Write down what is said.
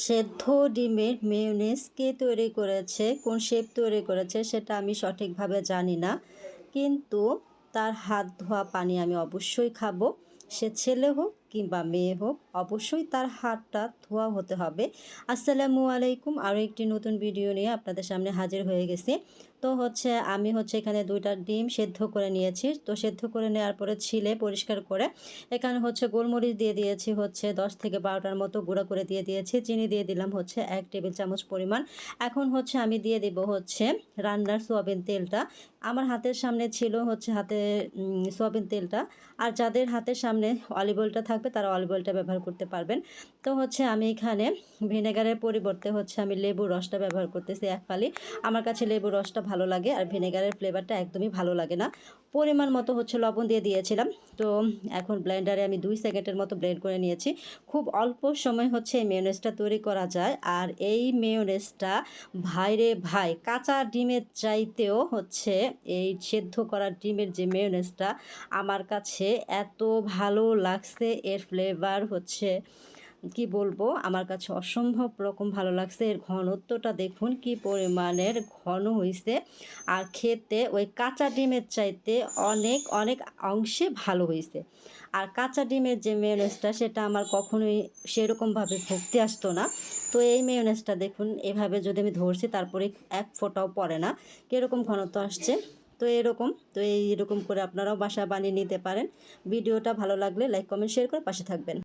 সেদ্ধ ডিমের মেয়োনেজ কে তৈরি করেছে, কোন শেফ তৈরি করেছে সেটা আমি সঠিকভাবে জানি না। কিন্তু তার হাত ধোয়া পানি আমি অবশ্যই খাবো। সে ছেলে হোক কিংবা মেয়ে হোক, অবশ্যই তার হাতটা ধোয়া হতে হবে। আসসালামু আলাইকুম, আরও একটি নতুন ভিডিও নিয়ে আপনাদের সামনে হাজির হয়ে গেছি। তো আমি এখানে 2টা ডিম সেদ্ধ করে নিয়েছি। তো সেদ্ধ করে নেওয়ার পরে ছিলে পরিষ্কার করে এখানে গোলমরিচ দিয়ে দিয়েছি 10 থেকে 12টার মতো গুঁড়া করে দিয়ে দিয়েছি। চিনি দিয়ে দিলাম 1 টেবিল চামচ পরিমাণ। এখন আমি দিয়ে দিব রান্নার সয়াবিন তেলটা। আমার হাতের সামনে ছিল হাতে সয়াবিন তেলটা। আর যাদের হাতের সামনে অলিভ অয়েলটা থাকবে তারা অলিভ অয়েলটা ব্যবহার করতে পারবেন। তো আমি এখানে ভিনেগারের পরিবর্তে আমি লেবুর রসটা ব্যবহার করতেছি 1 ফালি। আমার কাছে লেবুর রসটা ভালো লাগে, আর ভিনেগারের ফ্লেভারটা একদমই ভালো লাগে না। পরিমাণ মতো লবণ দিয়ে দিয়েছিলাম। তো এখন ব্লেন্ডারে আমি 2 সেকেন্ডের মতো ব্লেন্ড করে নিয়েছি। খুব অল্প সময় এই মেয়োনেজটা তৈরি করা যায়। আর এই মেয়োনেজটা ভাইরে ভাই, কাঁচা ডিমের চাইতেও এই সেদ্ধ করা ডিমের যে মেয়োনেজটা আমার কাছে এত ভালো লাগছে। এর ফ্লেভার কি বলবো, আমার কাছে অসম্ভব রকম ভালো লাগছে। এর ঘনত্বটা দেখুন কি পরিমাণের ঘন হয়েছে, আর খেতে ওই কাঁচা ডিমের চাইতে অনেক অনেক অংশে ভালো হয়েছে। আর কাঁচা ডিমের যে মেয়োনেজটা সেটা আমার কখনোই সেরকমভাবে ভুগতে আসতো না। তো এই মেয়োনেজটা দেখুন, এভাবে যদি আমি ধরছি তারপরে এক ফোঁটাও পড়ে না, কীরকম ঘনত্ব আসছে। তো এইরকম করে আপনারাও বাসায় বানিয়ে নিতে পারেন। ভিডিওটা ভালো লাগলে লাইক কমেন্ট শেয়ার করে পাশে থাকবেন।